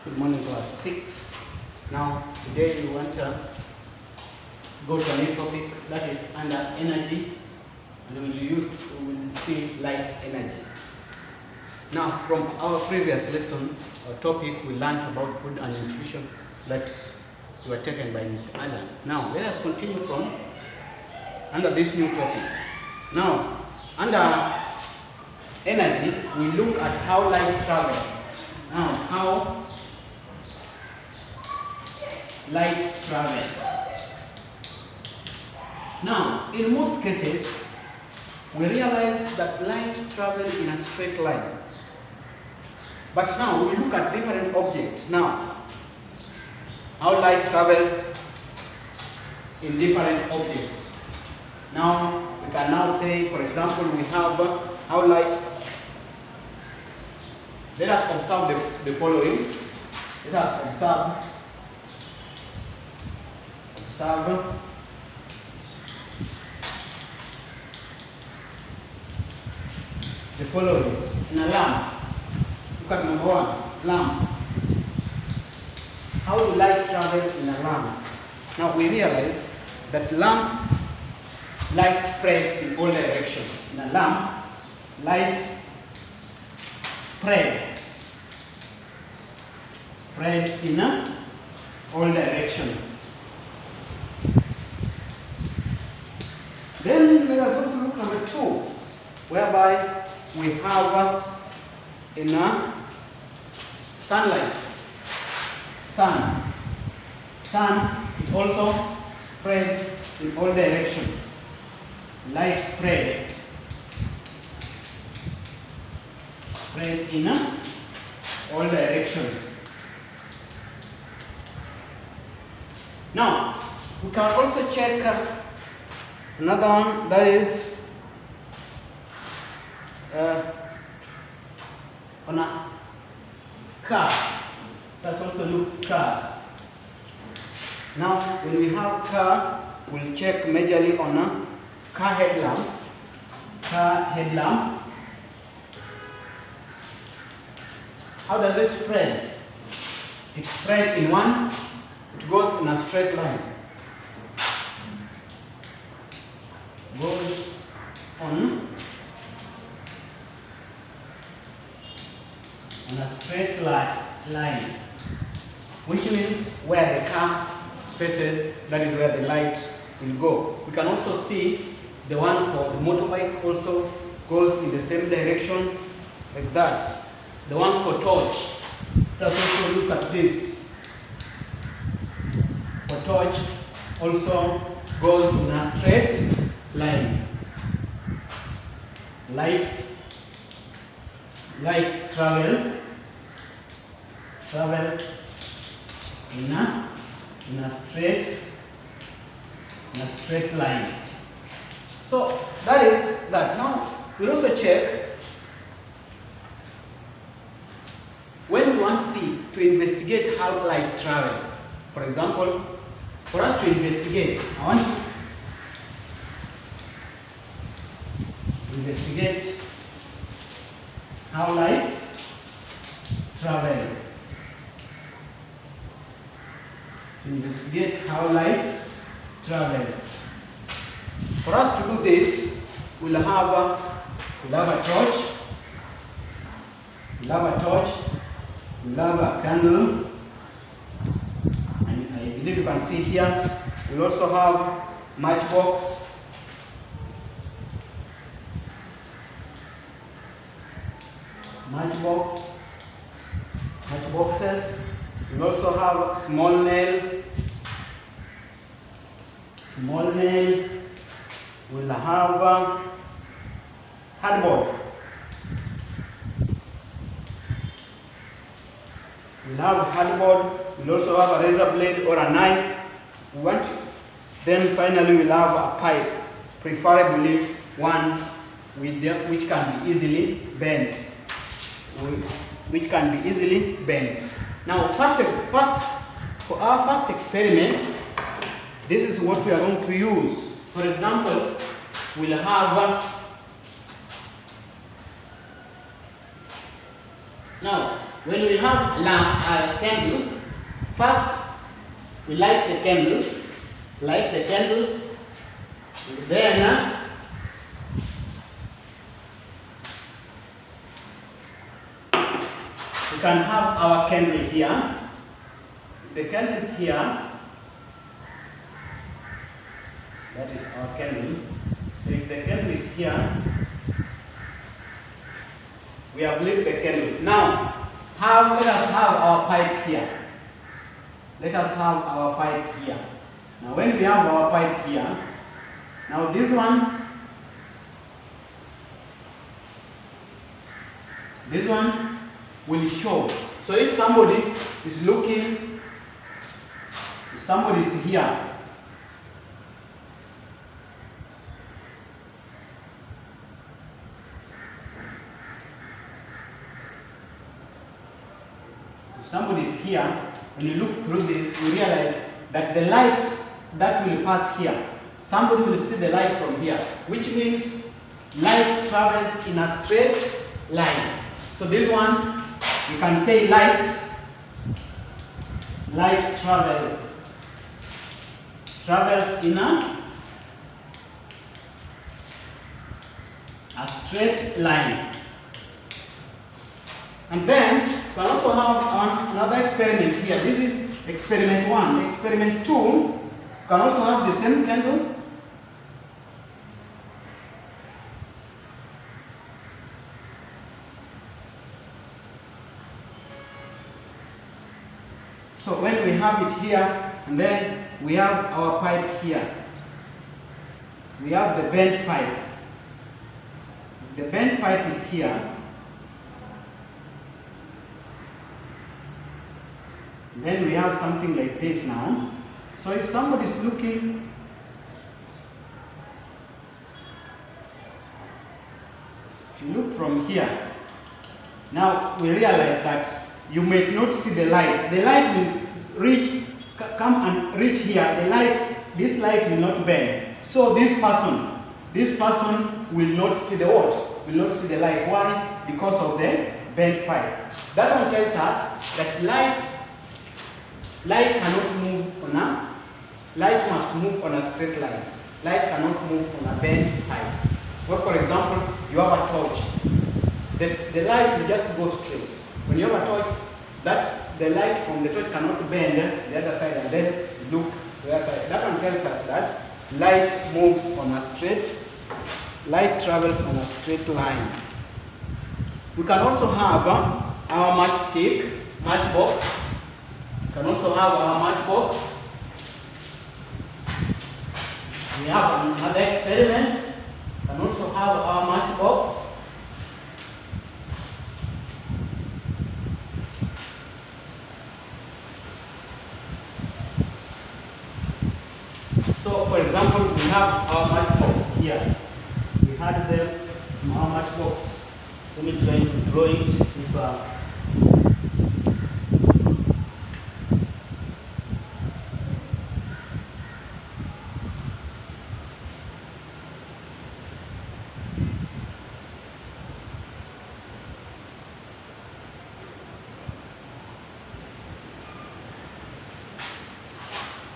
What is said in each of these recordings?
Good morning, class 6. Now, today we want to go to a new topic that is under energy, and we will see light energy. Now, from our previous lesson or topic, we learned about food and nutrition that were taken by Mr. Adam. Now, let us continue from under this new topic. Now, under energy, we look at how light travels. Now, how light travel. Now, in most cases, we realize that light travels in a straight line. But now we look at different objects. Now, how light travels in different objects. Now, we can now say, for example, we have how light. Let us observe the following. Let us observe the following. In a lamp, look at number 1, lamp. How do light travel in a lamp? Now we realize that light spread in all directions. In a lamp, light spread in all directions. Then let us also look number 2, whereby we have in sunlight. Sun it also spread in all directions. Light spread in all directions. Now we can also check another one, that is on a car. Let's also look cars. Now, when we have car, we'll check majorly on a car headlamp. How does it spread? It spread in one. It goes in a straight line. Goes on a straight line, which means where the car faces, that is where the light will go. We can also see the one for the motorbike also goes in the same direction, like that. The one for torch, let's also look at this. For torch also goes in a straight line. Light travels in a straight line. So that is that. Now we also check when we want to investigate how light travels. For example, for us to investigate, I want to investigate how light travels. Investigate how light travels. For us to do this, we'll have a torch. We'll have a candle, and I believe you can see here. We'll also have matchbox. Matchboxes. We also have small nail. We'll have hardboard. We'll also have a razor blade or a knife. Then finally we'll have a pipe, preferably one which can be easily bent. Now, for our first experiment, this is what we are going to use. For example, we'll have Now, when we have a candle, first we light the candle, and then we can have our candle here. The candle is here. That is our candle. So if the candle is here, we have lit the candle. Now, let us have our pipe here. Let us have our pipe here. Now, when we have our pipe here, now this one will show. So if somebody is looking, if somebody is here, somebody is here, when you look through this, you realize that the light that will pass here, somebody will see the light from here, which means light travels in a straight line. So this one, you can say light travels in a straight line. And then you can also have another experiment here. This is experiment 1. Experiment 2, you can also have the same candle. So when we have it here, and then we have our pipe here. We have the bent pipe. The bent pipe is here. Then we have something like this now. So if somebody is looking, if you look from here, now we realize that you may not see the light. The light will come and reach here. This light will not bend. So this person will not see the what? Will not see the light. Why? Because of the bent pipe. That one tells us that light cannot move on light must move on a straight line. Light cannot move on a bent pipe. Well, for example, you have a torch. The light will just go straight. When you have a torch, the light from the torch cannot bend the other side and then look the other side. That one tells us that light moves on a straight, light travels on a straight line. We can also have our matchbox. We can also have our matchbox. We have another experiment. We can also have our matchbox. So, for example, we have our matchbox here. We had them in our matchbox. Let me try to draw it.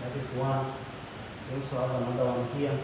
That is one. We also have another one here.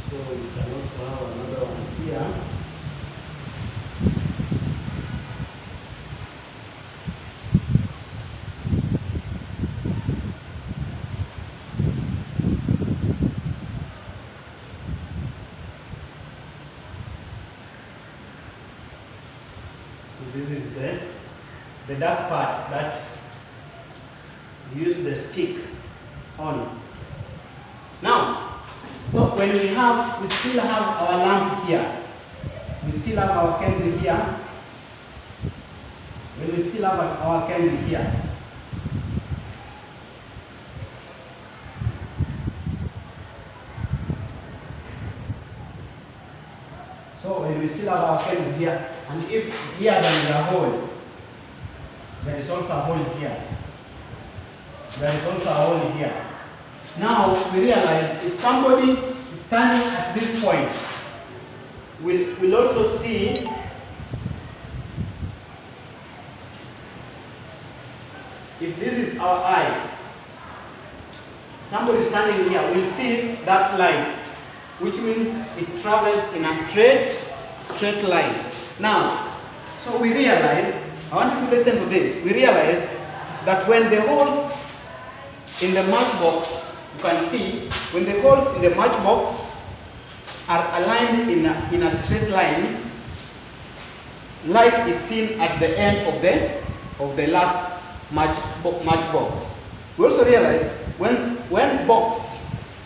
So we can also have another one here. So this is the dark part that we use the stick on. Now, so when we still have our lamp here. We still have our candle here. When we still have our candle here. So when we still have our candle here, and if here there is a hole, there is also a hole here. There is also a hole here. Now we realize if somebody is standing at this point, we'll also see if this is our eye. Somebody standing here will see that light, which means it travels in a straight line. Now, so we realize, I want you to listen to this. We realize that when the holes in the matchbox, you can see, when the holes in the matchbox are aligned in a straight line, light is seen at the end of the last matchbox. We also realize when box,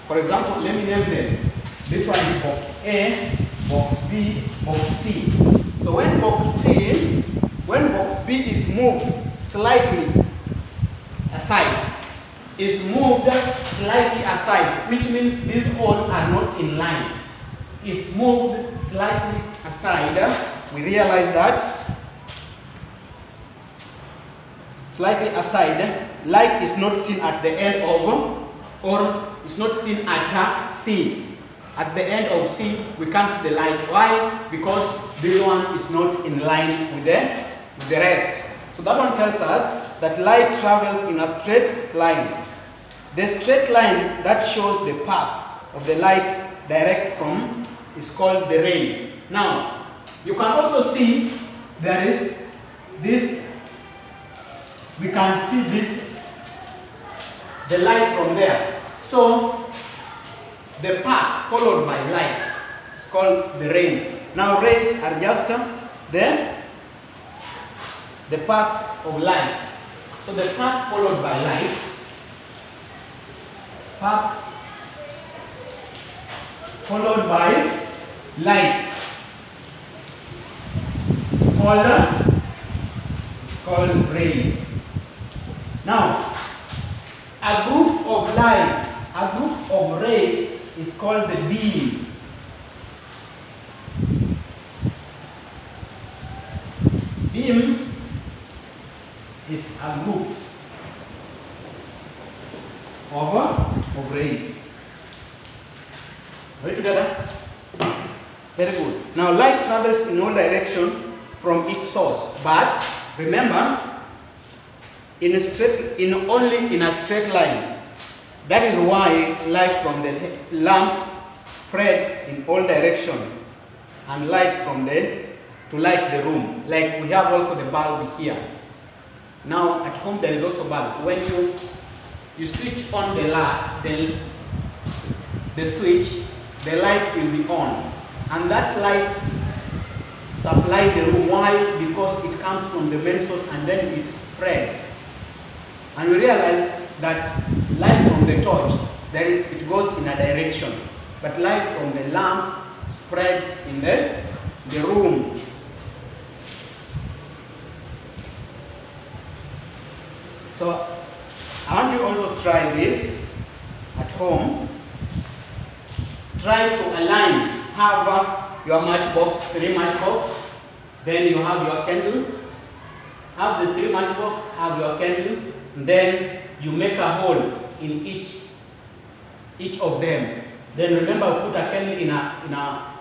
for example, let me name them. This one is box A, box B, box C. So when box B is moved slightly aside, which means these holes are not in line. It's moved slightly aside. We realize that slightly aside, light is not seen at the end of, or it's not seen at C. At the end of C, we can't see the light. Why? Because this one is not in line with the rest. So that one tells us that light travels in a straight line. The straight line that shows the path of the light direct from is called the rays. Now, you can also see there is this, we can see this, the light from there. So, the path followed by light is called the rays. Now, rays are just the path of light. So, the path followed by light, path followed by light is called rays. Now, a group of rays is called the beam. Beam is a group of rays. Are we together? Very good. Now light travels in all directions from its source, but remember, only in a straight line. That is why light from the lamp spreads in all directions, and light from to light the room. Like we have also the bulb here. Now at home there is also bulb. When you switch on the switch, the lights will be on, and that light supplies the room. Why? Because it comes from the main source and then it spreads. And we realize that light from the torch, it goes in a direction, but light from the lamp spreads in the room. So I want you also to try this at home. Try to align, have your matchbox, 3 matchbox, then you have your candle, have the 3 matchbox, have your candle, then you make a hole in each of them. Then remember, put a candle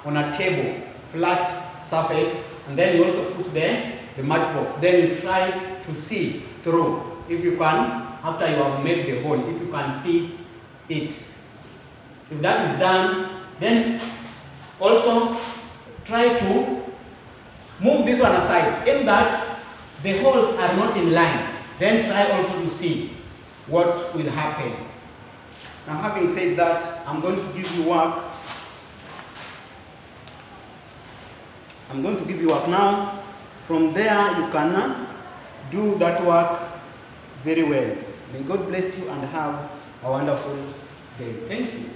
on a table, flat surface, and then you also put the matchbox. Then you try to see through, if you can, after you have made the hole, if you can see it. If that is done, then also try to move this one aside, in that the holes are not in line. Then try also to see what will happen. Now, having said that, I'm going to give you work. I'm going to give you work now. From there, you can do that work very well. May God bless you and have a wonderful day. Thank you.